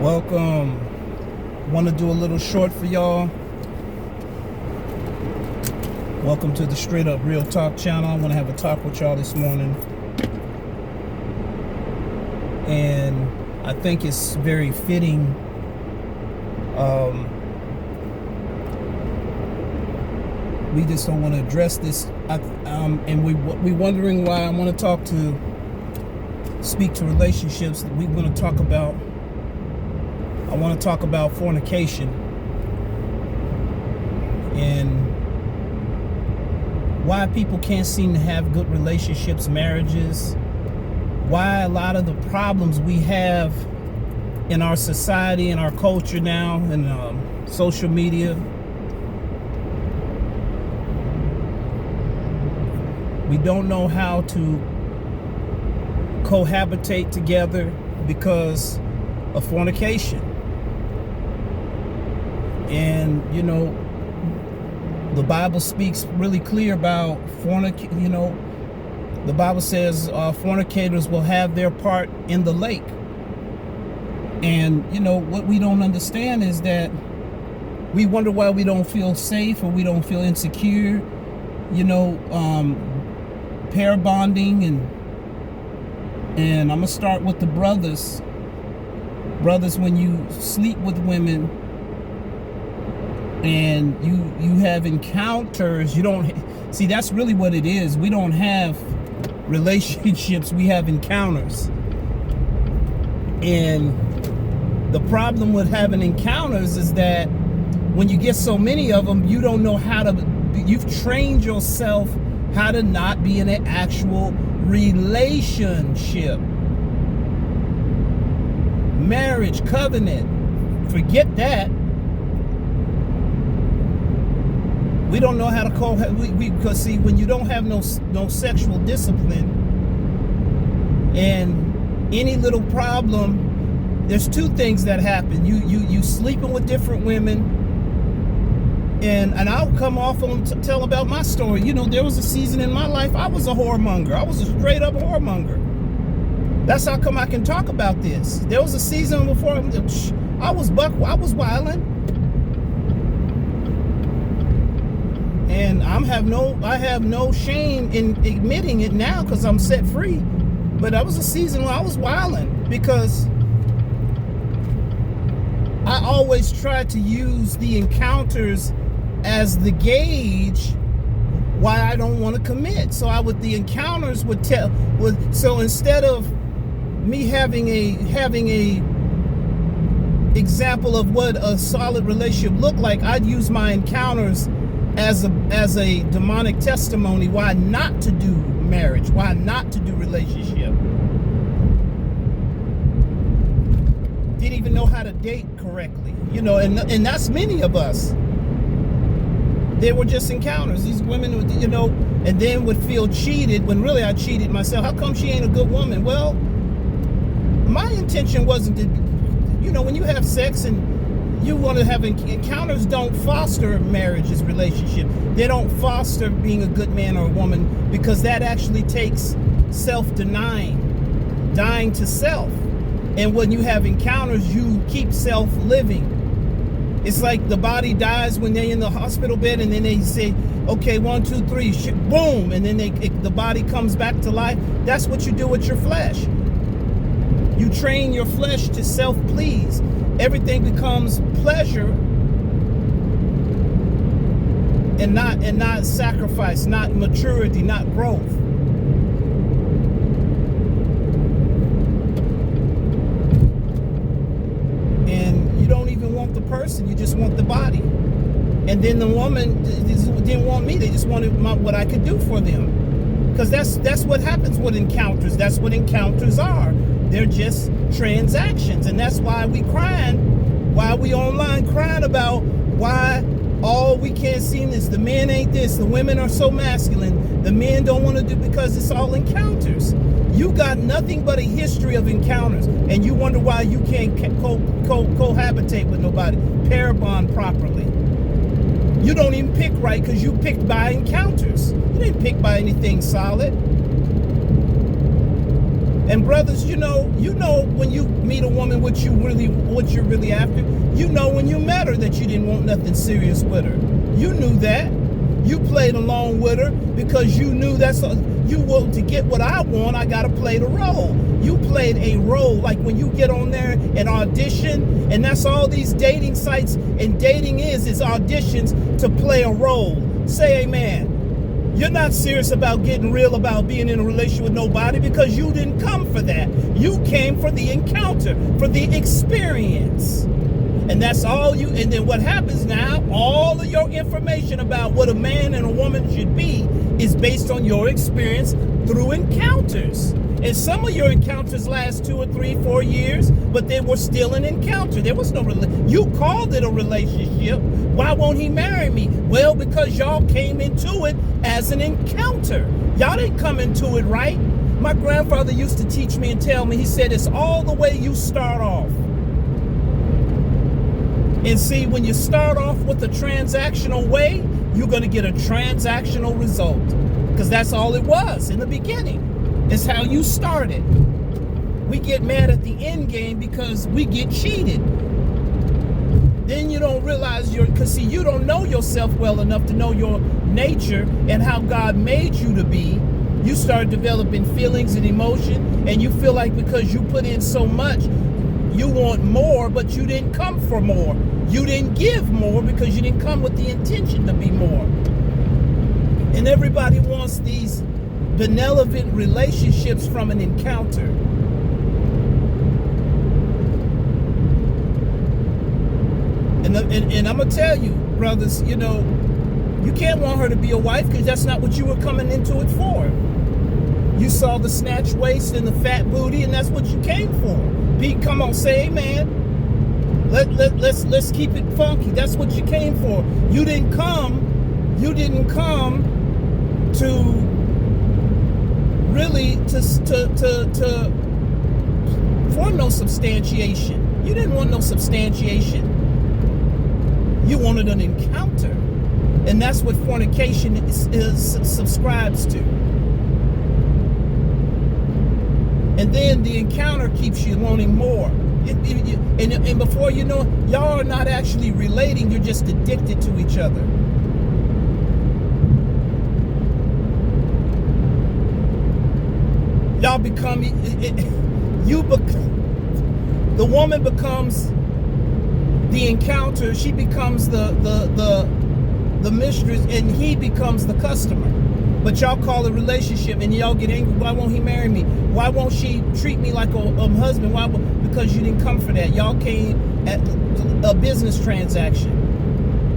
Welcome. Want to do a little short for y'all. Welcome to the Straight Up Real Talk channel. I want to have a talk with y'all this morning. And I think it's very fitting. We just don't want to address this. And we wondering why I want to speak to relationships. I want to talk about fornication and why people can't seem to have good relationships, marriages, why a lot of the problems we have in our society and our culture now and social media. We don't know how to cohabitate together because of fornication. And, you know, the Bible speaks really clear about the Bible says fornicators will have their part in the lake. And, you know, what we don't understand is that we wonder why we don't feel safe or we don't feel insecure, pair bonding. And I'm going to start with the brothers. Brothers, when you sleep with women, and you have encounters, you don't see, that's really what it is. We don't have relationships, we have encounters. And the problem with having encounters is that when you get so many of them, you don't know you've trained yourself how to not be in an actual relationship. Marriage, covenant, forget that. We don't know how to because see, when you don't have no sexual discipline, and any little problem, there's two things that happen. You sleeping with different women, and I'll come off and tell about my story. There was a season in my life I was a whoremonger. I was a straight up whoremonger. That's how come I can talk about this. There was a season before I was wilding. And I have no shame in admitting it now because I'm set free. But that was a season where I was wilding because I always tried to use the encounters as the gauge why I don't want to commit. So the encounters would tell. So instead of me having a example of what a solid relationship looked like, I'd use my encounters as a demonic testimony why not to do marriage, why not to do relationship. Didn't even know how to date correctly, and that's many of us. They were just encounters. These women would, and then would feel cheated when really I cheated myself. How come she ain't a good woman? Well, my intention wasn't to, when you have sex and you want to have encounters, don't foster marriages, relationship. They don't foster being a good man or a woman, because that actually takes self-denying, dying to self. And when you have encounters, you keep self living. It's like the body dies when they're in the hospital bed, and then they say, okay, 1, 2, 3, boom, and then the body comes back to life. That's what you do with your flesh. You train your flesh to self-please. Everything becomes pleasure and not sacrifice, not maturity, not growth. And you don't even want the person, you just want the body. And then the woman didn't want me, they just wanted what I could do for them. Because that's what happens with encounters. That's what encounters are. They're just transactions. And that's why we online crying about why all we can't seem is the men ain't this, the women are so masculine, the men don't want to do, because it's all encounters. You got nothing but a history of encounters, and you wonder why you can't cohabitate with nobody, pair bond properly. You don't even pick right because you picked by encounters. You didn't pick by anything solid. And brothers, you know when you meet a woman what you're really after. You know when you met her that you didn't want nothing serious with her. You knew that. You played along with her because you knew to get what I want, I gotta play the role. You played a role, like when you get on there and audition, and that's all these dating sites and dating is auditions to play a role. Say amen. You're not serious about getting real about being in a relationship with nobody because you didn't come for that. You came for the encounter, for the experience. And that's all you, and then what happens now, all of your information about what a man and a woman should be is based on your experience through encounters. And some of your encounters last 2 or 3, 4 years, but they were still an encounter. There was no, you called it a relationship. Why won't he marry me? Well, because y'all came into it as an encounter. Y'all didn't come into it right. My grandfather used to teach me and tell me, he said, it's all the way you start off. And see, when you start off with a transactional way, you're going to get a transactional result. Because that's all it was in the beginning. It's how you started. We get mad at the end game because we get cheated. Then you don't realize because see, you don't know yourself well enough to know your nature and how God made you to be. You start developing feelings and emotion, and you feel like because you put in so much, you want more, but you didn't come for more. You didn't give more because you didn't come with the intention to be more. And everybody wants these benevolent relationships from an encounter. And I'm going to tell you, brothers, you know, you can't want her to be a wife because that's not what you were coming into it for. You saw the snatch waist and the fat booty, and that's what you came for. Pete, come on, say amen. Let's keep it funky. That's what you came for. You didn't come to really for no substantiation. You didn't want no substantiation. You wanted an encounter. And that's what fornication subscribes to. And then the encounter keeps you wanting more. And before you know it, y'all are not actually relating, you're just addicted to each other. Y'all become, the woman becomes the encounter, she becomes the mistress, and he becomes the customer. But y'all call it relationship, and y'all get angry. Why won't he marry me? Why won't she treat me like a husband? Why? Because you didn't come for that. Y'all came at a business transaction,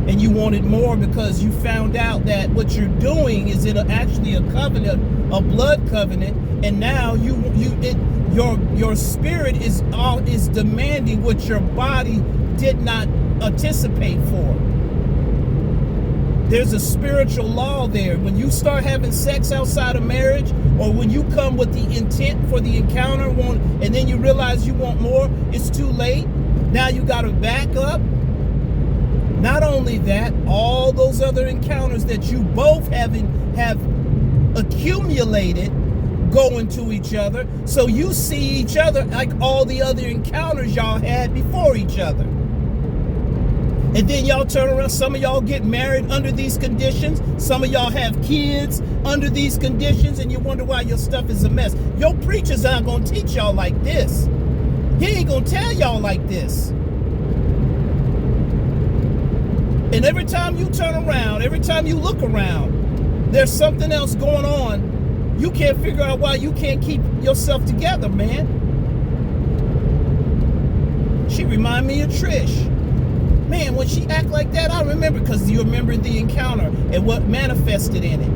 and you wanted more because you found out that what you're doing is actually a covenant, a blood covenant, and now your spirit is demanding what your body did not anticipate for. There's a spiritual law there. When you start having sex outside of marriage, or when you come with the intent for the encounter, and then you realize you want more, it's too late. Now you got to back up. Not only that, all those other encounters that you both have accumulated go into each other, so you see each other like all the other encounters y'all had before each other. And then y'all turn around, some of y'all get married under these conditions, some of y'all have kids under these conditions, and you wonder why your stuff is a mess. Your preacher's not going to teach y'all like this. He ain't going to tell y'all like this. And every time you turn around, every time you look around, there's something else going on. You can't figure out why you can't keep yourself together, man. She remind me of Trish. Man, when she act like that, I remember, because you remember the encounter and what manifested in it.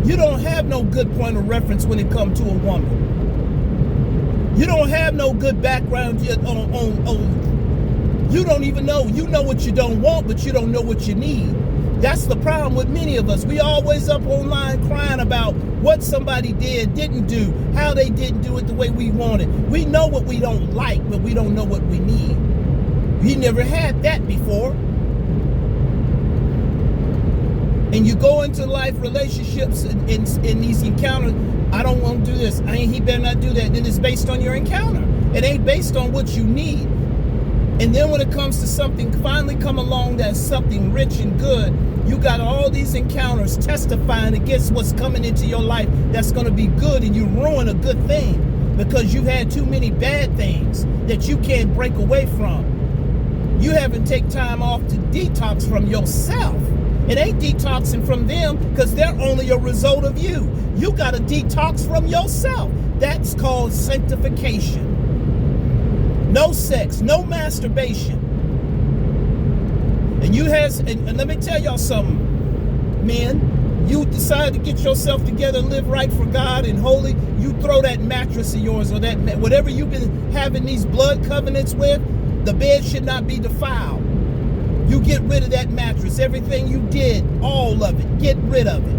You don't have no good point of reference when it comes to a woman. You don't have no good background on you don't even know. You know what you don't want, but you don't know what you need. That's the problem with many of us. We always up online crying about what somebody didn't do, how they didn't do it the way we wanted. We know what we don't like, but we don't know what we need. We never had that before. And you go into life relationships in these encounters. I don't want to do this. He better not do that. Then it's based on your encounter. It ain't based on what you need. And then when it comes to something finally come along that's something rich and good, you got all these encounters testifying against what's coming into your life that's going to be good, and you ruin a good thing because you've had too many bad things that you can't break away from. You haven't taken time off to detox from yourself. It ain't detoxing from them because they're only a result of you. You got to detox from yourself. That's called sanctification. No sex, no masturbation. And let me tell y'all something, men. You decide to get yourself together and live right for God and holy. You throw that mattress of yours or that whatever you've been having these blood covenants with. The bed should not be defiled. You get rid of that mattress. Everything you did, all of it, get rid of it.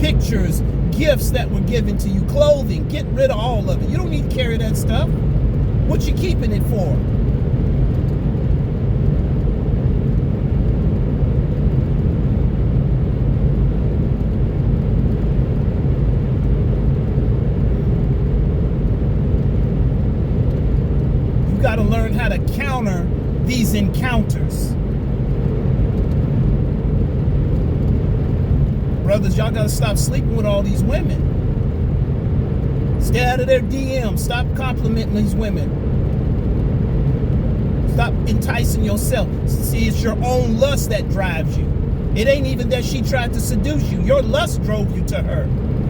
Pictures, gifts that were given to you, clothing, get rid of all of it. You don't need to carry that stuff. What you keeping it for? You got to learn how to counter these encounters. Brothers, y'all got to stop sleeping with all these women. Stay out of their DMs. Stop complimenting these women. Stop enticing yourself. See, it's your own lust that drives you. It ain't even that she tried to seduce you. Your lust drove you to her.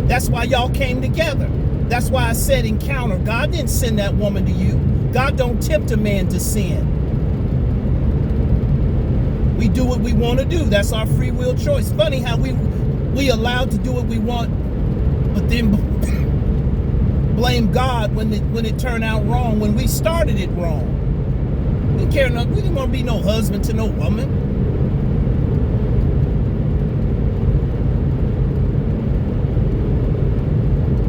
That's why y'all came together. That's why I said encounter. God didn't send that woman to you. God don't tempt a man to sin. We do what we want to do. That's our free will choice. Funny how we allowed to do what we want, but then blame God when it turned out wrong, when we started it wrong. We didn't care enough. We didn't want to be no husband to no woman.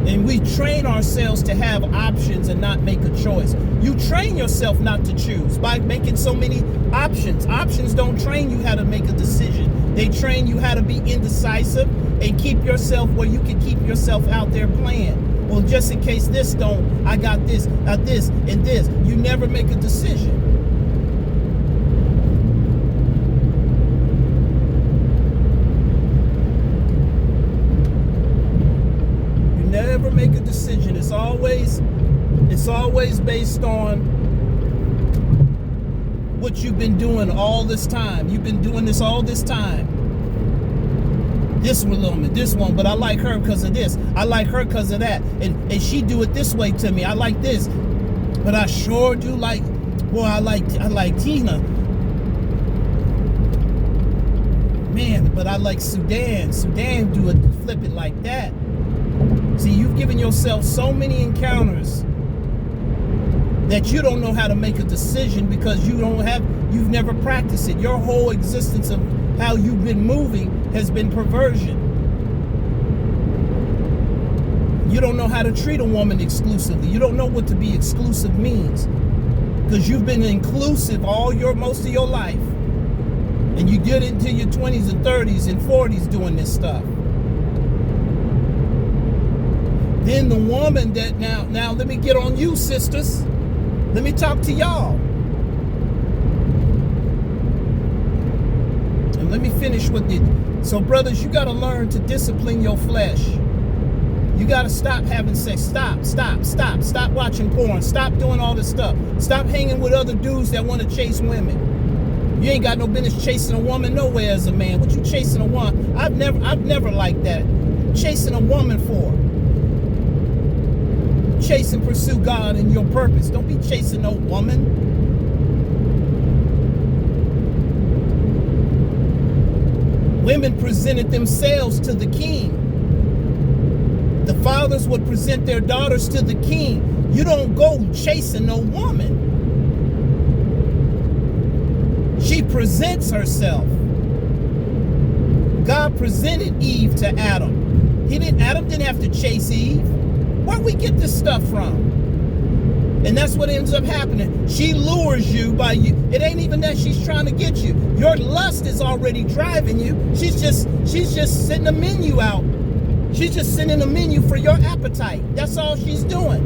And we train ourselves to have options and not make a choice. You train yourself not to choose by making so many options. Options don't train you how to make a decision. They train you how to be indecisive and keep yourself where you can keep yourself out there playing. Well, just in case this don't, I got this, this, and this. You never make a decision. You never make a decision. It's always based on what you've been doing all this time. You've been doing this all this time. This woman, this one, but I like her because of this. I like her because of that. And she do it this way to me. I like this. But I sure do like, boy, I like Tina. Man, but I like Sudan. Sudan do it, flip it like that. See, you've given yourself so many encounters that you don't know how to make a decision because you've never practiced it. Your whole existence of how you've been moving has been perversion. You don't know how to treat a woman exclusively. You don't know what to be exclusive means because you've been inclusive most of your life. And you get into your 20s and 30s and 40s doing this stuff. Then the woman that now let me get on you, sisters. Let me talk to y'all. And let me finish with it. So brothers, you got to learn to discipline your flesh. You got to stop having sex. Stop watching porn. Stop doing all this stuff. Stop hanging with other dudes that want to chase women. You ain't got no business chasing a woman nowhere as a man. What you chasing a woman? I've never liked that. Chasing a woman for? Chase and pursue God and your purpose. Don't be chasing no woman. Women presented themselves to the king. The fathers would present their daughters to the king. You don't go chasing no woman. She presents herself. God presented Eve to Adam. Adam didn't have to chase Eve. Where'd we get this stuff from? And that's what ends up happening. She lures you by you. It ain't even that she's trying to get you. Your lust is already driving you. She's just sending a menu out. She's just sending a menu for your appetite. That's all she's doing.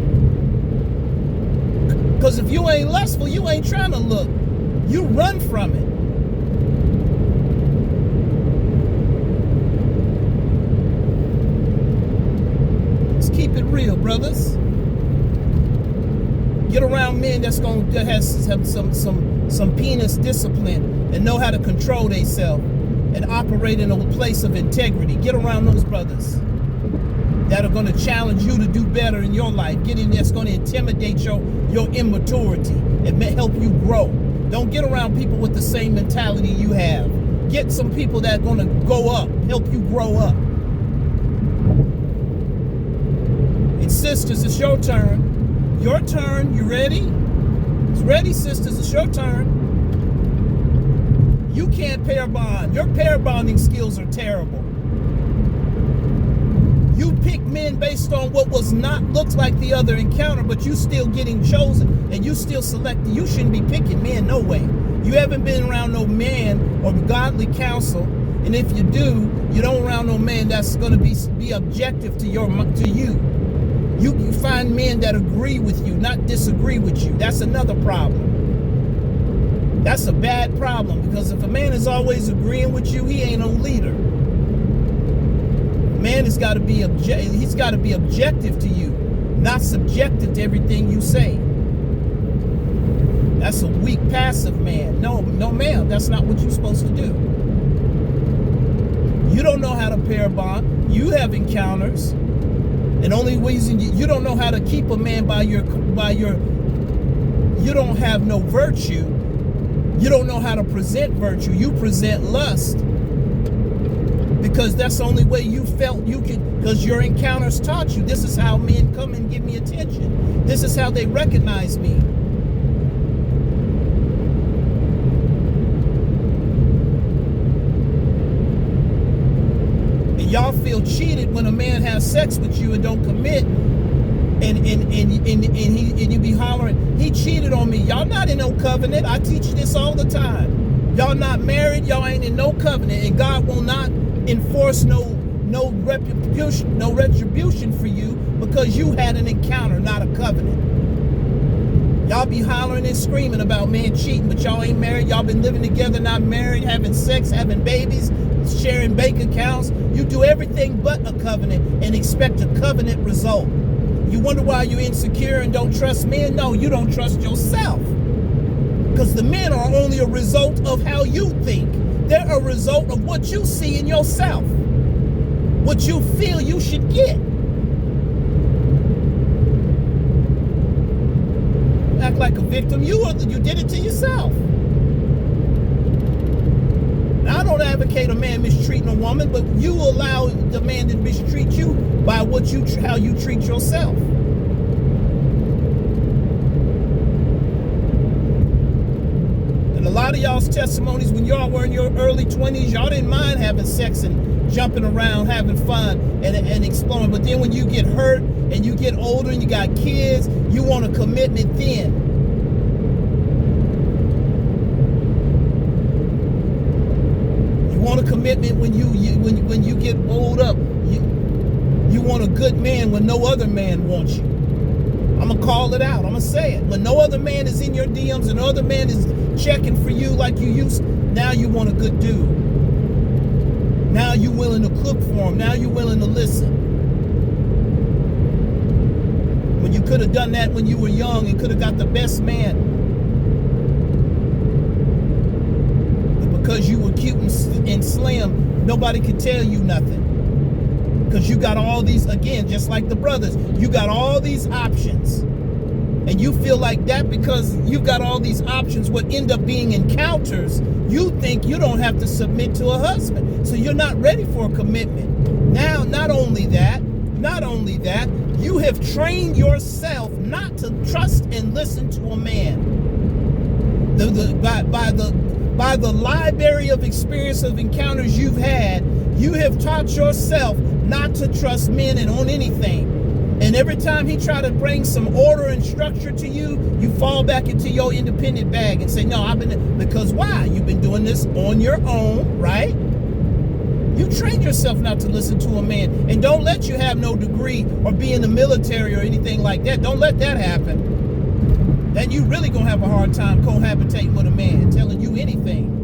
Because if you ain't lustful, you ain't trying to look. You run from it. Let's keep it real, brothers. Get around men that has some penis discipline and know how to control themselves and operate in a place of integrity. Get around those brothers that are going to challenge you to do better in your life. Get in there, that's going to intimidate your immaturity and help you grow. Don't get around people with the same mentality you have. Get some people that are going to go up, help you grow up. And sisters, it's your turn. Your turn. You ready? It's ready, sisters. It's your turn. You can't pair bond. Your pair bonding skills are terrible. You pick men based on what looks like the other encounter, but you still getting chosen and you still selecting. You shouldn't be picking men, no way. You haven't been around no man or godly counsel, and if you do, you don't around no man that's going to be objective to you. You find men that agree with you, not disagree with you. That's another problem. That's a bad problem, because if a man is always agreeing with you, he ain't no leader. Man has got to be he's got to be objective to you, not subjective to everything you say. That's a weak, passive man. No, ma'am, that's not what you're supposed to do. You don't know how to pair bond. You have encounters. And only reason you don't know how to keep a man by your you don't have no virtue. You don't know how to present virtue. You present lust. Because that's the only way you felt you could, because your encounters taught you. This is how men come and give me attention. This is how they recognize me. Y'all feel cheated when a man has sex with you and don't commit, and you be hollering, he cheated on me. Y'all not in no covenant. I teach you this all the time. Y'all not married. Y'all ain't in no covenant, and God will not enforce no retribution for you because you had an encounter, not a covenant. Y'all be hollering and screaming about men cheating, but y'all ain't married. Y'all been living together, not married, having sex, having babies, sharing bank accounts. You do everything but a covenant and expect a covenant result. You wonder why you're insecure and don't trust men? No, you don't trust yourself. Because the men are only a result of how you think. They're a result of what you see in yourself. What you feel you should get. Act like a victim. You did it to yourself. Now, I don't advocate a man mistreating a woman, but you allow the man to mistreat you by how you treat yourself. And a lot of y'all's testimonies, when y'all were in your early 20s, y'all didn't mind having sex and jumping around, having fun and exploring. But then when you get hurt and you get older and you got kids, you want a commitment then. You want a commitment when you get old up. You want a good man when no other man wants you. I'm going to call it out. I'm going to say it. When no other man is in your DMs and no other man is checking for you like you used, now you want a good dude. Now you're willing to cook for him. Now you're willing to listen. When you could have done that when you were young and could have got the best man. But because you were cute and slim, nobody could tell you nothing. Because you got all these, again, just like the brothers, you got all these options. And you feel like that because you've got all these options, what end up being encounters, you think you don't have to submit to a husband. So you're not ready for a commitment. Now, not only that, you have trained yourself not to trust and listen to a man. By the library of experience of encounters you've had, you have taught yourself not to trust men and on anything. And every time he try to bring some order and structure to you, you fall back into your independent bag and say, no, because why? You've been doing this on your own, right? You train yourself not to listen to a man. And don't let you have no degree or be in the military or anything like that. Don't let that happen. Then you really gonna have a hard time cohabitating with a man, telling you anything.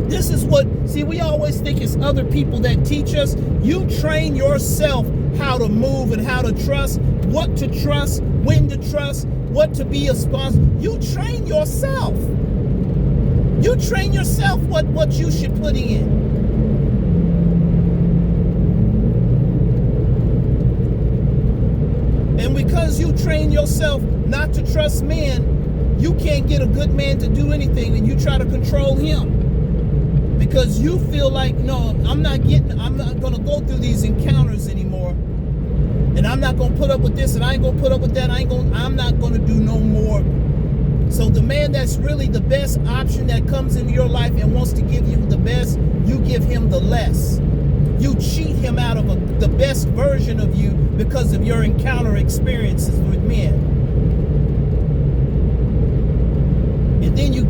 This is we always think it's other people that teach us. You train yourself how to move and how to trust, what to trust, when to trust, what to be a sponsor. You train yourself. You train yourself what you should put in. And because you train yourself not to trust men, you can't get a good man to do anything, and you try to control him. Because you feel like, no, I'm not going to go through these encounters anymore. And I'm not going to put up with this, and I ain't going to put up with that. I'm not going to do no more. So the man that's really the best option that comes into your life and wants to give you the best, you give him the less. You cheat him out of the best version of you because of your encounter experiences with men. And then you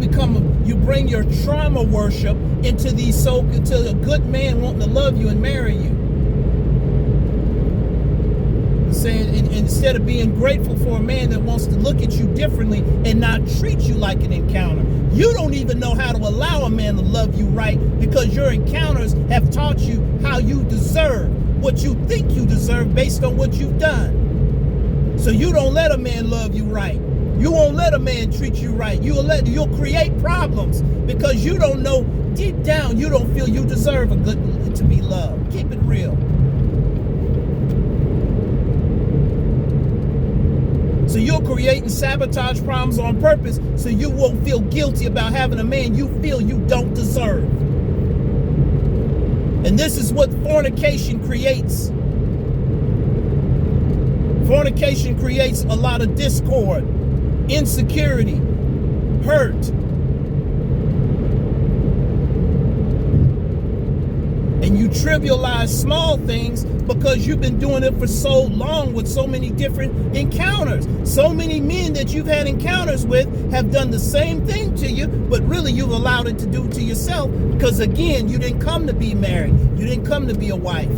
bring your trauma worship into a good man wanting to love you and marry you. Saying, instead of being grateful for a man that wants to look at you differently and not treat you like an encounter. You don't even know how to allow a man to love you right because your encounters have taught you how you deserve what you think you deserve based on what you've done. So you don't let a man love you right. You won't let a man treat you right. You'll create problems because you don't know, deep down, you don't feel you deserve to be loved. Keep it real. So you're creating sabotage problems on purpose so you won't feel guilty about having a man you feel you don't deserve. And this is what fornication creates. Fornication creates a lot of discord, insecurity, hurt. And you trivialize small things because you've been doing it for so long with so many different encounters. So many men that you've had encounters with have done the same thing to you, but really you've allowed it to do to yourself because, again, you didn't come to be married. You didn't come to be a wife.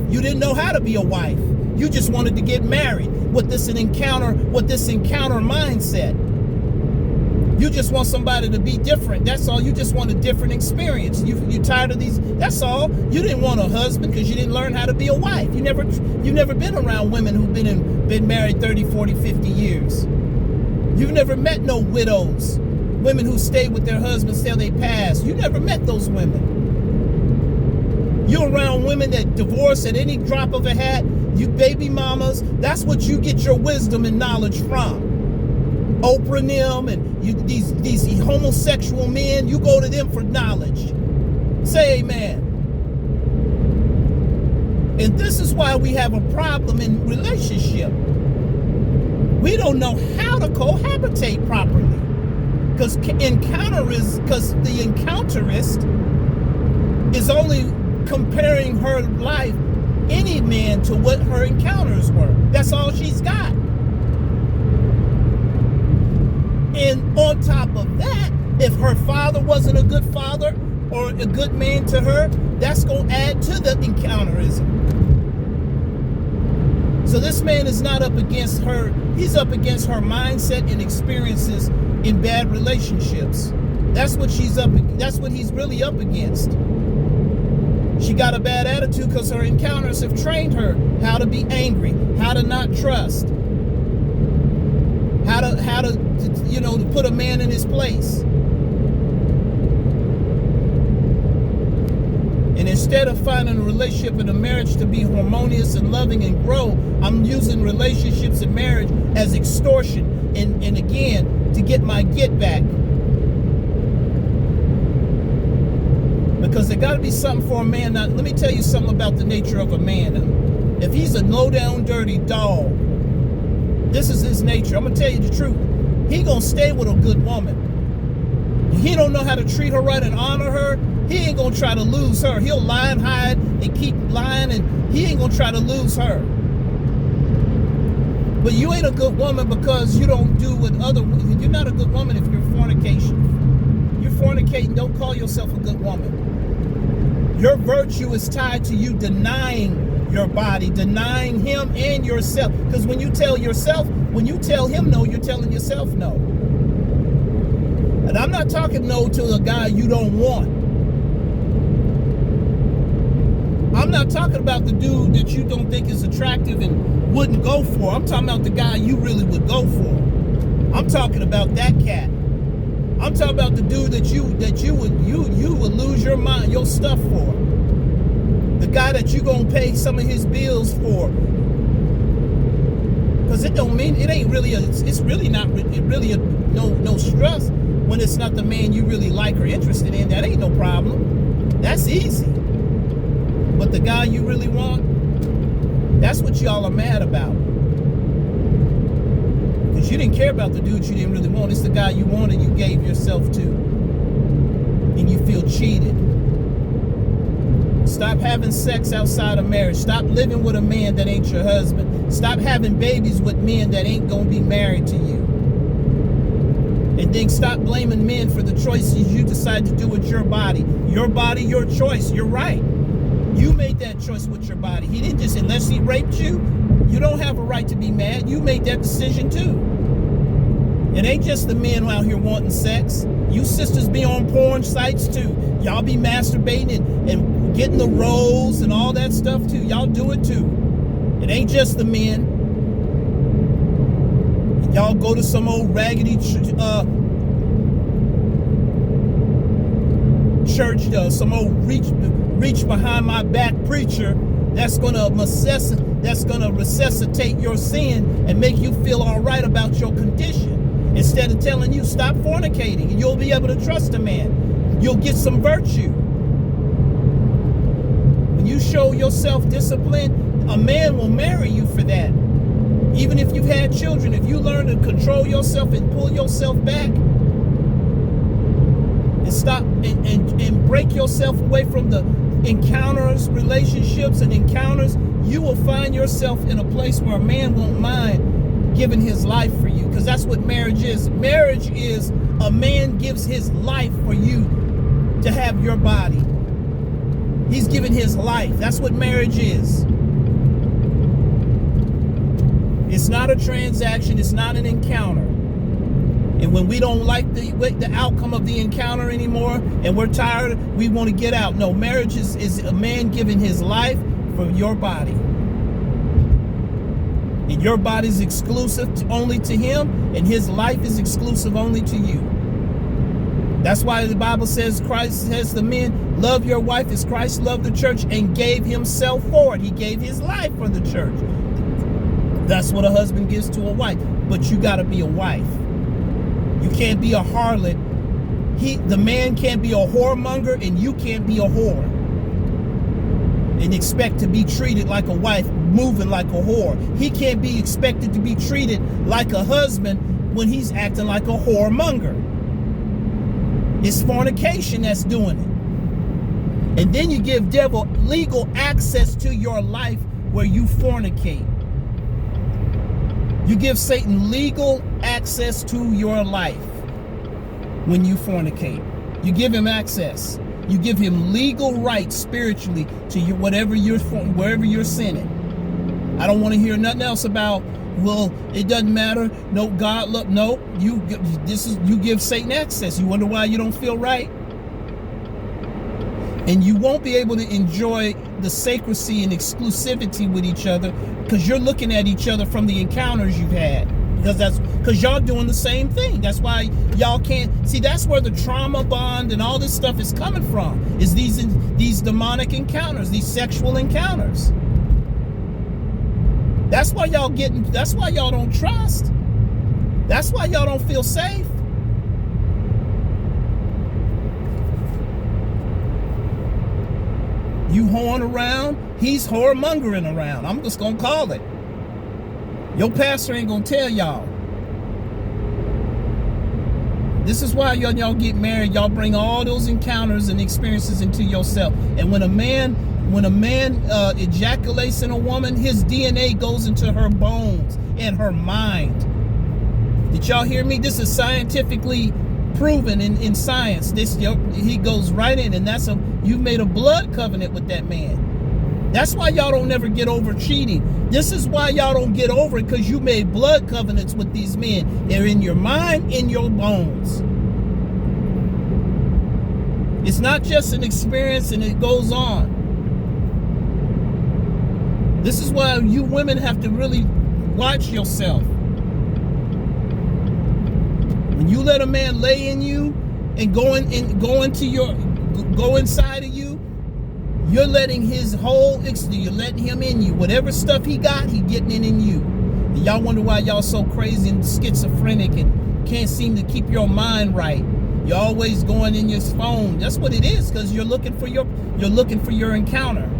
You didn't know how to be a wife. You just wanted to get married with this encounter mindset. You just want somebody to be different. That's all. You just want a different experience. You're tired of these. That's all. You didn't want a husband because you didn't learn how to be a wife. You've never been around women who've been married 30, 40, 50 years. You've never met no widows, women who stayed with their husbands till they passed. You never met those women. You're around women that divorce at any drop of a hat. You baby mamas. That's what you get your wisdom and knowledge from. Oprah and them and these homosexual men, you go to them for knowledge. Say amen. And this is why we have a problem in relationship. We don't know how to cohabitate properly. Because the encounterist is only comparing her life, any man, to what her encounters were. That's all she's got. And on top of that, if her father wasn't a good father or a good man to her, that's going to add to the encountering. So this man is not up against her. He's up against her mindset and experiences in bad relationships. That's what he's really up against. She got a bad attitude because her encounters have trained her how to be angry, how to not trust, how to to put a man in his place. And instead of finding a relationship and a marriage to be harmonious and loving and grow, I'm using relationships and marriage as extortion and again, to get my get back. Because there got to be something for a man. Now, let me tell you something about the nature of a man. If he's a low-down, dirty dog, this is his nature. I'm going to tell you the truth. He going to stay with a good woman. He don't know how to treat her right and honor her. He ain't going to try to lose her. He'll lie and hide and keep lying going to try to lose her. But you ain't a good woman because you don't do what other women. You're not a good woman if you're fornication. You're fornicating. Don't call yourself a good woman. Your virtue is tied to you denying your body, denying him and yourself. Because when you tell him no, you're telling yourself no. And I'm not talking no to a guy you don't want. I'm not talking about the dude that you don't think is attractive and wouldn't go for. I'm talking about the guy you really would go for. I'm talking about that cat. I'm talking about the dude that you would lose your mind, your stuff for. The guy that you gonna pay some of his bills for. Because it don't mean it ain't really it's really not no stress when it's not the man you really like or interested in. That ain't no problem. That's easy. But the guy you really want, that's what y'all are mad about. Because you didn't care about the dude you didn't really want. It's the guy you wanted, you gave yourself to. And you feel cheated. Stop having sex outside of marriage. Stop living with a man that ain't your husband. Stop having babies with men that ain't gonna be married to you. And then stop blaming men for the choices you decide to do with your body. Your body, your choice. You're right. You made that choice with your body. He didn't just, unless he raped you, you don't have a right to be mad. You made that decision too. It ain't just the men out here wanting sex. You sisters be on porn sites too. Y'all be masturbating and getting the rolls and all that stuff too. Y'all do it too. It ain't just the men. Y'all go to some old raggedy church, some old reach behind my back preacher that's gonna resuscitate your sin and make you feel all right about your condition, instead of telling you stop fornicating and you'll be able to trust a man. You'll get some virtue. When you show yourself discipline, a man will marry you for that. Even if you've had children, if you learn to control yourself and pull yourself back and stop and break yourself away from the encounters, relationships and encounters, you will find yourself in a place where a man won't mind giving his life for you, because that's what marriage is. Marriage is a man gives his life for you to have your body. He's giving his life. That's what marriage is. It's not a transaction. It's not an encounter. And when we don't like the outcome of the encounter anymore and we're tired, we want to get out. No, marriage is a man giving his life for your body. And your body is exclusive only to him, and his life is exclusive only to you. That's why the Bible says, Christ says to men, love your wife as Christ loved the church and gave himself for it. He gave his life for the church. That's what a husband gives to a wife. But you got to be a wife. You can't be a harlot. The man can't be a whoremonger, and you can't be a whore and expect to be treated like a wife, moving like a whore. He can't be expected to be treated like a husband when he's acting like a whoremonger. It's fornication that's doing it. And then you give devil legal access to your life where you fornicate. You give Satan legal access to your life when you fornicate. You give him access. You give him legal rights spiritually to you, wherever you're sinning. I don't want to hear nothing else about, well, it doesn't matter. No, God love. No, you give Satan access. You wonder why you don't feel right, and you won't be able to enjoy the sacredcy and exclusivity with each other because you're looking at each other from the encounters you've had. Because y'all doing the same thing. That's why y'all can't see. That's where the trauma bond and all this stuff is coming from. Is these demonic encounters, these sexual encounters. That's why y'all that's why y'all don't trust. That's why y'all don't feel safe. You whoring around, he's whoremongering around. I'm just gonna call it. Your pastor ain't gonna tell y'all. This is why y'all get married. Y'all bring all those encounters and experiences into yourself. And when a man ejaculates in a woman, his DNA goes into her bones and her mind. Did y'all hear me? This is scientifically proven in science. He goes right in, and you've made a blood covenant with that man. That's why y'all don't never get over cheating. This is why y'all don't get over it, because you made blood covenants with these men. They're in your mind, in your bones. It's not just an experience and it goes on. This is why you women have to really watch yourself. When you let a man lay in you and go inside of you, you're letting you're letting him in you. Whatever stuff he got, he getting it in you. And y'all wonder why y'all so crazy and schizophrenic and can't seem to keep your mind right. You're always going in your phone. That's what it is, because you're looking for your encounter.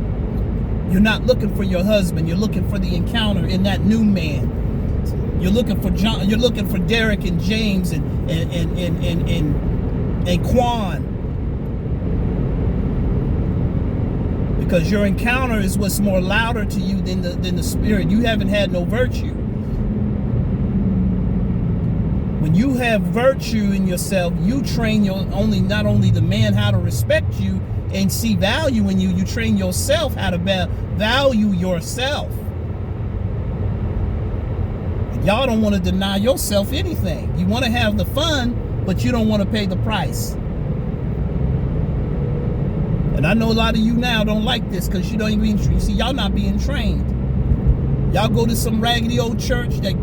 You're not looking for your husband. You're looking for the encounter in that new man. You're looking for John. You're looking for Derek and James and Quan. Because your encounter is what's more louder to you than the spirit. You haven't had no virtue. When you have virtue in yourself, you train not only the man how to respect you and see value in you, you train yourself how to value yourself. Y'all don't want to deny yourself anything. You want to have the fun, but you don't want to pay the price. And I know a lot of you now don't like this because you don't even see y'all not being trained. Y'all go to some raggedy old church that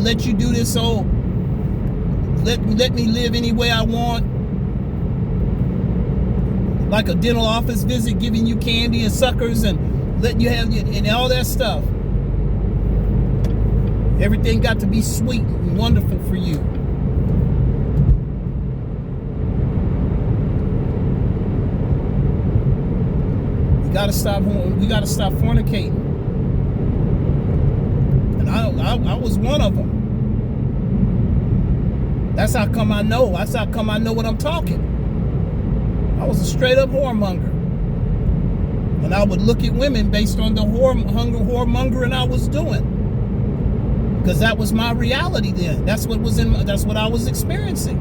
let you do this. So let me live any way I want. Like a dental office visit, giving you candy and suckers and letting you have and all that stuff. Everything got to be sweet and wonderful for you. We gotta stop fornicating. And I was one of them. That's how come I know. That's how come I know what I'm talking. I was a straight up whoremonger. And I would look at women based on the whoremongering I was doing. Because that was my reality then. That's what I was experiencing.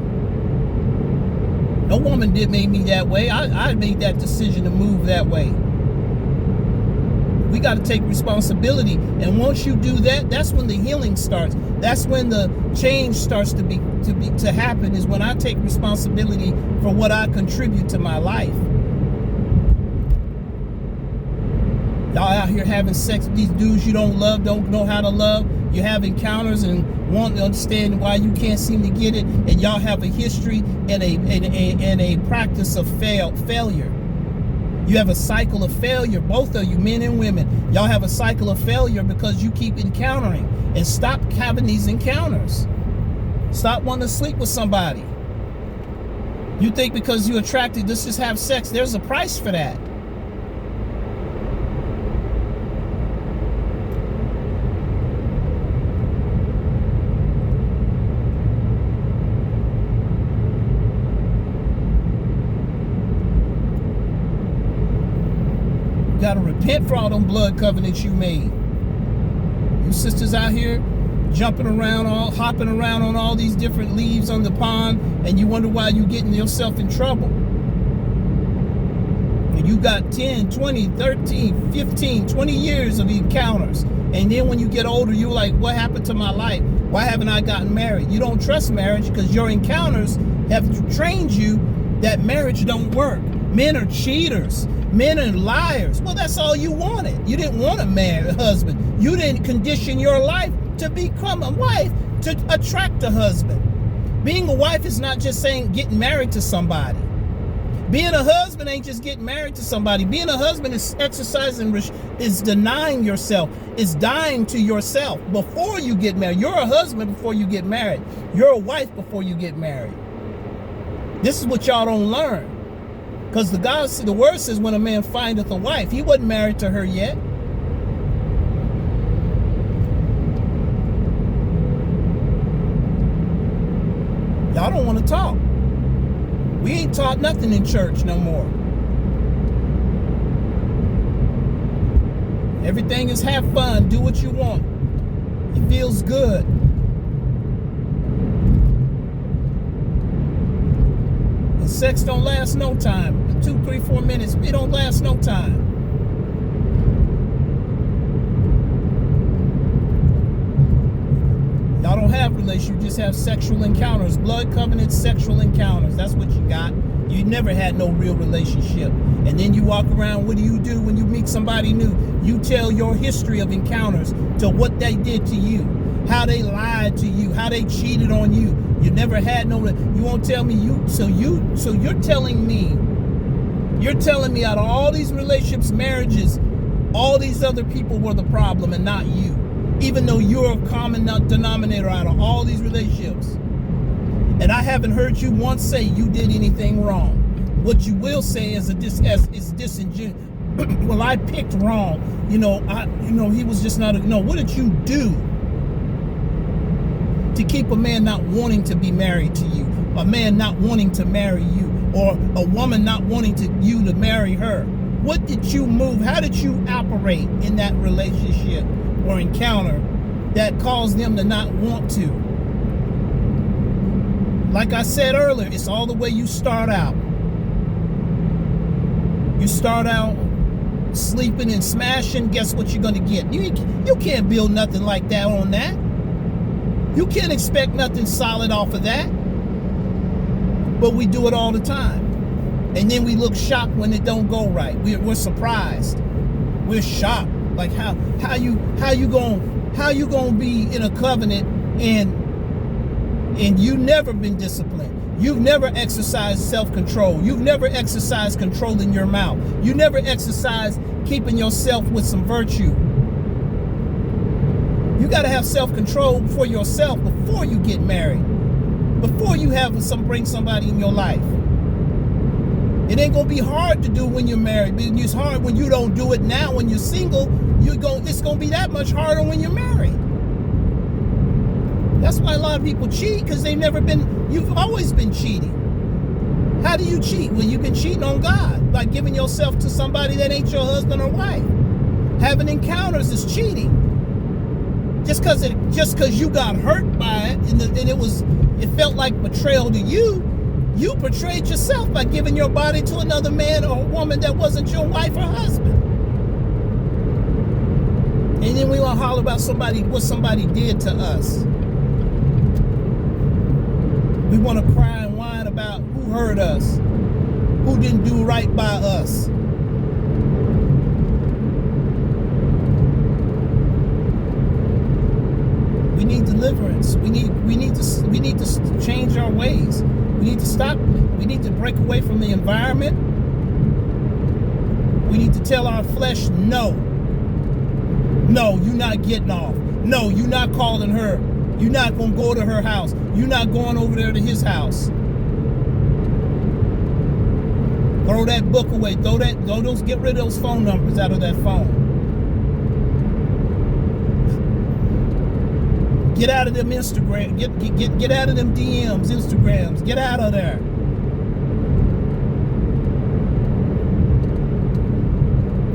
No woman made me that way. I made that decision to move that way. We got to take responsibility, and once you do that, that's when the healing starts. That's when the change starts to happen. Is when I take responsibility for what I contribute to my life. Y'all out here having sex with these dudes you don't love, don't know how to love. You have encounters and want to understand why you can't seem to get it, and y'all have a history and a practice of failure. You have a cycle of failure, both of you, men and women. Y'all have a cycle of failure because you keep encountering. And stop having these encounters. Stop wanting to sleep with somebody. You think because you're attracted, let's just have sex. There's a price for that. You gotta repent for all them blood covenants you made. You sisters out here hopping around on all these different leaves on the pond, and you wonder why you're getting yourself in trouble. And you got 10, 20, 13, 15, 20 years of encounters. And then when you get older, you're like, what happened to my life? Why haven't I gotten married? You don't trust marriage because your encounters have trained you that marriage don't work. Men are cheaters. Men are liars. Well, that's all you wanted. You didn't want a husband. You didn't condition your life to become a wife to attract a husband. Being a wife is not just saying getting married to somebody. Being a husband ain't just getting married to somebody. Being a husband is exercising, is denying yourself, is dying to yourself before you get married. You're a husband before you get married. You're a wife before you get married. This is what y'all don't learn. Because the word says when a man findeth a wife, he wasn't married to her yet. Y'all don't want to talk. We ain't taught nothing in church no more. Everything is have fun, do what you want. It feels good. And sex don't last no time. 2, 3, 4 minutes, it don't last no time. Y'all don't have relations, you just have sexual encounters. Blood covenant sexual encounters. That's what you got. You never had no real relationship. And then you walk around, what do you do when you meet somebody new? You tell your history of encounters to what they did to you, how they lied to you, how they cheated on you. You never had no, you won't tell me so you're telling me out of all these relationships, marriages, all these other people were the problem and not you. Even though you're a common denominator out of all these relationships. And I haven't heard you once say you did anything wrong. What you will say is disingenuous. Well, I picked wrong. He was just not no. What did you do to keep a man not wanting to be married to you, a man not wanting to marry you, or a woman not wanting you to marry her? What did you move? How did you operate in that relationship or encounter that caused them to not want to? Like I said earlier, it's all the way you start out. You start out sleeping and smashing, guess what you're going to get? You can't build nothing like that on that. You can't expect nothing solid off of that. But we do it all the time. And then we look shocked when it don't go right. We're surprised. We're shocked. Like how you gonna be in a covenant and you never been disciplined. You've never exercised self-control. You've never exercised controlling your mouth. You never exercised keeping yourself with some virtue. You got to have self-control for yourself before you get married. Before you bring somebody in your life. It ain't gonna be hard to do when you're married. It's hard when you don't do it now. When you're single, it's gonna be that much harder when you're married. That's why a lot of people cheat, because you've always been cheating. How do you cheat? Well, you've been cheating on God by giving yourself to somebody that ain't your husband or wife. Having encounters is cheating. Just because you got hurt by it and it felt like betrayal to you, you betrayed yourself by giving your body to another man or woman that wasn't your wife or husband. And then we want to holler about what somebody did to us. We want to cry and whine about who hurt us, who didn't do right by us. We need deliverance. We need to change our ways. We need to stop. We need to break away from the environment. We need to tell our flesh, no. No, you're not getting off. No, you're not calling her. You're not going to go to her house. You're not going over there to his house. Throw that book away. Get rid of those phone numbers out of that phone. Get out of them Instagram. Get out of them DMs, Instagrams. Get out of there.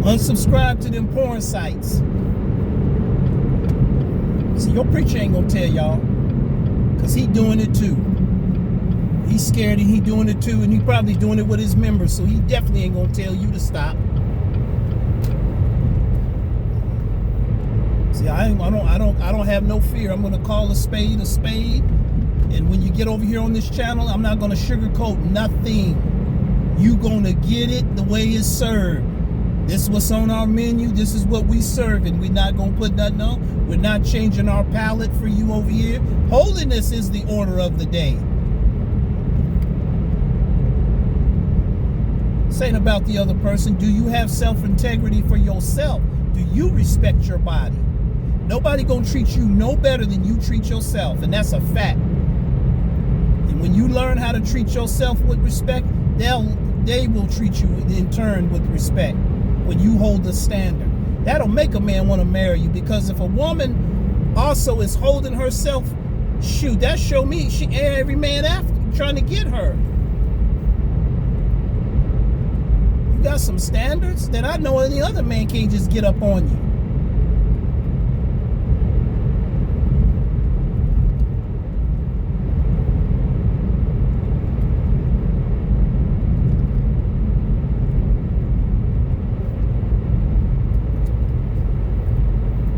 Unsubscribe to them porn sites. See, your preacher ain't gonna tell y'all, because he doing it too. He's scared and he doing it too, and he probably doing it with his members, so he definitely ain't gonna tell you to stop. See, I don't have no fear. I'm gonna call a spade a spade, and when you get over here on this channel, I'm not gonna sugarcoat nothing. You gonna get it the way it's served. This is what's on our menu. This is what we serve, and we're not gonna put nothing on. We're not changing our palate for you over here. Holiness is the order of the day. Saying about the other person, do you have self-integrity for yourself? Do you respect your body? Nobody gonna treat you no better than you treat yourself, and that's a fact. And when you learn how to treat yourself with respect, they will treat you in turn with respect. When you hold the standard, that'll make a man want to marry you, because if a woman also is holding herself, shoot, that show me every man after. trying to get her. You got some standards that I know any other man can't just get up on you.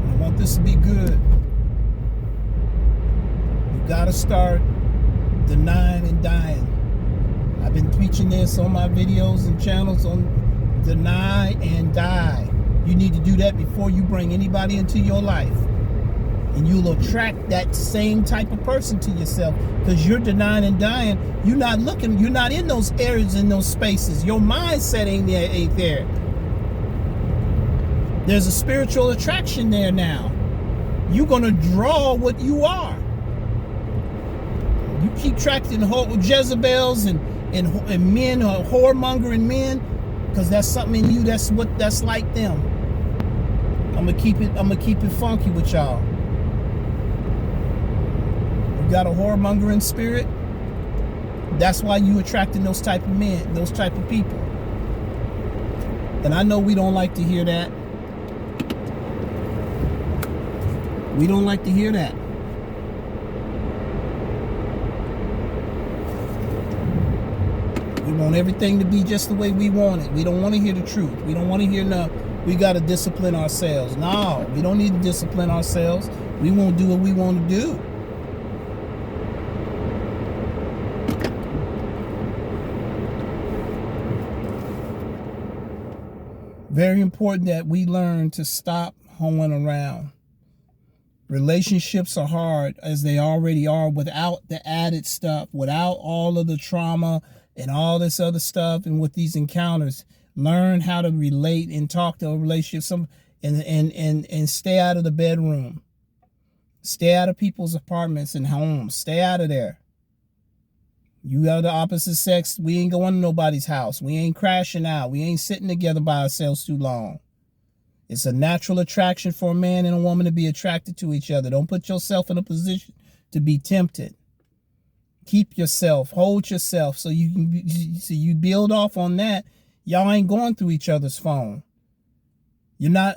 I want this to be good. You gotta start denying and dying. I've been preaching this on my videos and channels on deny and die. You need to do that before you bring anybody into your life. And you'll attract that same type of person to yourself, because you're denying and dying. You're not looking, you're not in those areas, in those spaces. Your mindset ain't there. There's a spiritual attraction there now. You're gonna draw what you are. You keep attracting Jezebels and men, whoremongering men, because that's something in you that's like them. I'm gonna keep it funky with y'all. You got a whoremongering spirit. That's why you attracting those type of men, those type of people. And I know we don't like to hear that. We don't like to hear that. We want everything to be just the way we want it. We don't want to hear the truth. We don't want to hear we got to discipline ourselves. No, we don't need to discipline ourselves. We won't do what we want to do. Very important that we learn to stop hoeing around. Relationships are hard as they already are without the added stuff, without all of the trauma and all this other stuff. And with these encounters, learn how to relate and talk to a relationship, and stay out of the bedroom. Stay out of people's apartments and homes. Stay out of there. You are the opposite sex. We ain't going to nobody's house. We ain't crashing out. We ain't sitting together by ourselves too long. It's a natural attraction for a man and a woman to be attracted to each other. Don't put yourself in a position to be tempted. Keep yourself, hold yourself, so you build off on that. Y'all ain't going through each other's phone. You're not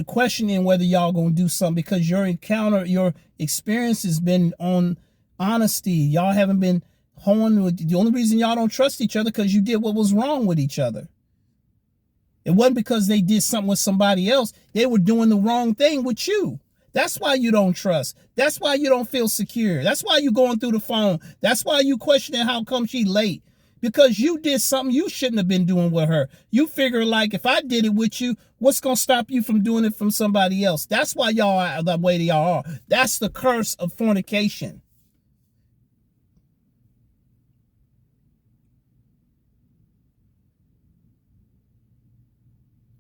questioning whether y'all gonna do something, because your experience has been on honesty. Y'all haven't been hoeing with. The only reason y'all don't trust each other because you did what was wrong with each other. It wasn't because they did something with somebody else. They were doing the wrong thing with you. That's why you don't trust. That's why you don't feel secure. That's why you going through the phone. That's why you questioning how come she late. Because you did something you shouldn't have been doing with her. You figure, like, if I did it with you, what's going to stop you from doing it from somebody else? That's why y'all are the way y'all are. That's the curse of fornication.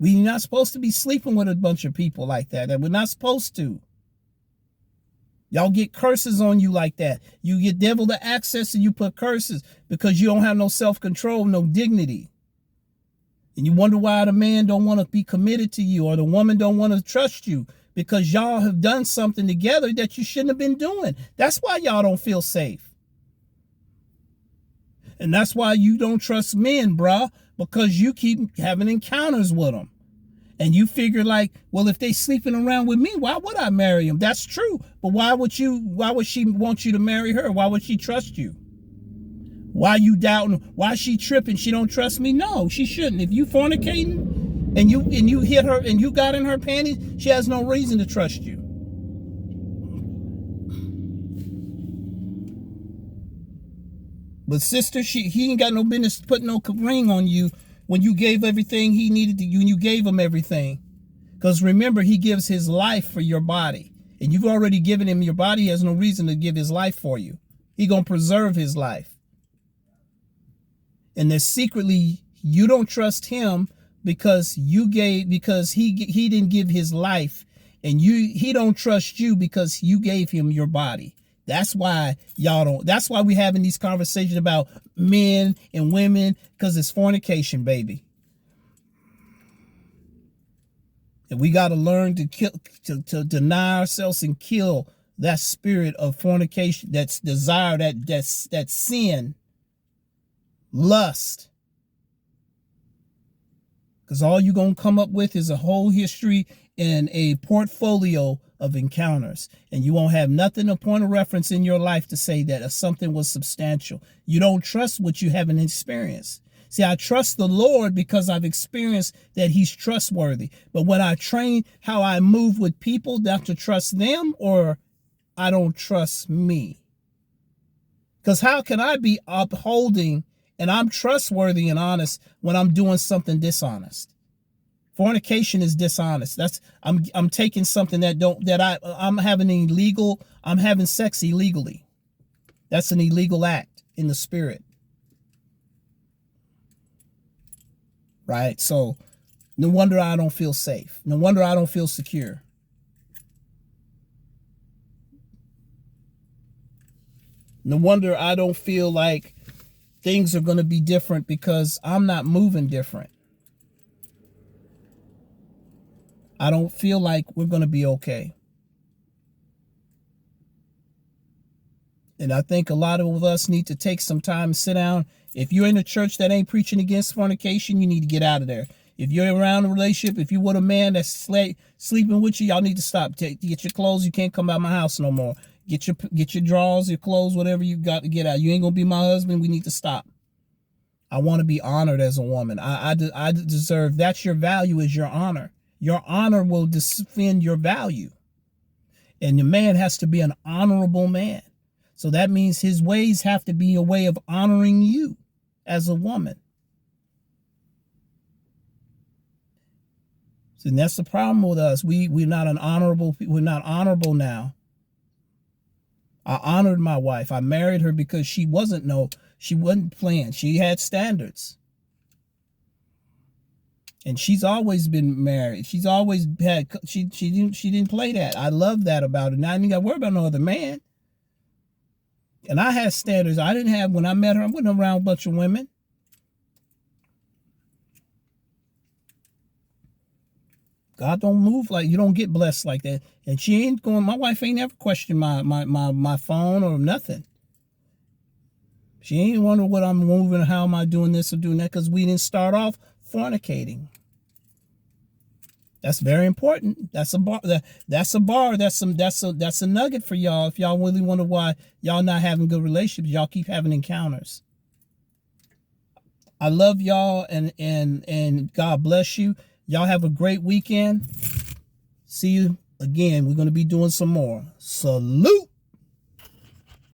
We're not supposed to be sleeping with a bunch of people like that. We're not supposed to. Y'all get curses on you like that. You get devil the access and you put curses because you don't have no self-control, no dignity. And you wonder why the man don't want to be committed to you, or the woman don't want to trust you, because y'all have done something together that you shouldn't have been doing. That's why y'all don't feel safe. And that's why you don't trust men, bruh, because you keep having encounters with them. And you figure, like, well, if they sleeping around with me, why would I marry them? That's true. But why would she want you to marry her? Why would she trust you? Why you doubting? Why she tripping? She don't trust me? No, she shouldn't. If you fornicating and you hit her and you got in her panties, she has no reason to trust you. But sister, he ain't got no business putting no ring on you when you gave everything he needed to you, and you gave him everything. Because remember, he gives his life for your body. And you've already given him your body. He has no reason to give his life for you. He gonna preserve his life. And then secretly, you don't trust him because he didn't give his life. And he don't trust you because you gave him your body. That's why y'all don't. That's why we're having these conversations about men and women, because it's fornication, baby. And we got to learn to deny ourselves and kill that spirit of fornication, that's desire, that sin, lust. Because all you're going to come up with is a whole history and a portfolio of encounters. And you won't have nothing, a point of reference in your life to say that something was substantial. You don't trust what you haven't experienced. See, I trust the Lord because I've experienced that he's trustworthy. But when I train how I move with people, not to trust them, or I don't trust me. Because how can I be upholding and I'm trustworthy and honest when I'm doing something dishonest? Fornication is dishonest. That's I'm taking something I'm having sex illegally. That's an illegal act in the spirit. Right? So no wonder I don't feel safe. No wonder I don't feel secure. No wonder I don't feel like things are going to be different, because I'm not moving different. I don't feel like we're going to be okay. And I think a lot of us need to take some time and sit down. If you're in a church that ain't preaching against fornication, you need to get out of there. If you're around a relationship, if you're with a man that's sleeping with you, y'all need to stop. Get your clothes. You can't come out of my house no more. Get your drawers, your clothes, whatever you got to get out. You ain't going to be my husband. We need to stop. I want to be honored as a woman. I deserve, that's your value, is your honor. Your honor will defend your value. And the man has to be an honorable man. So that means his ways have to be a way of honoring you as a woman. So that's the problem with us. We're not honorable now. I honored my wife. I married her because she wasn't playing. She had standards. And she's always been married. She's always had, she didn't play that. I love that about her. Now I ain't got to worry about no other man. And I had standards I didn't have when I met her. I wasn't around a bunch of women. God don't move like, you don't get blessed like that. And she ain't going, my wife ain't ever questioned my phone or nothing. She ain't wonder what I'm moving, how am I doing this or doing that, because we didn't start off fornicating. That's very important. That's a bar. That's a nugget for y'all. If y'all really wonder why y'all not having good relationships, y'all keep having encounters. I love y'all, and God bless you. Y'all have a great weekend. See you again. We're going to be doing some more. Salute.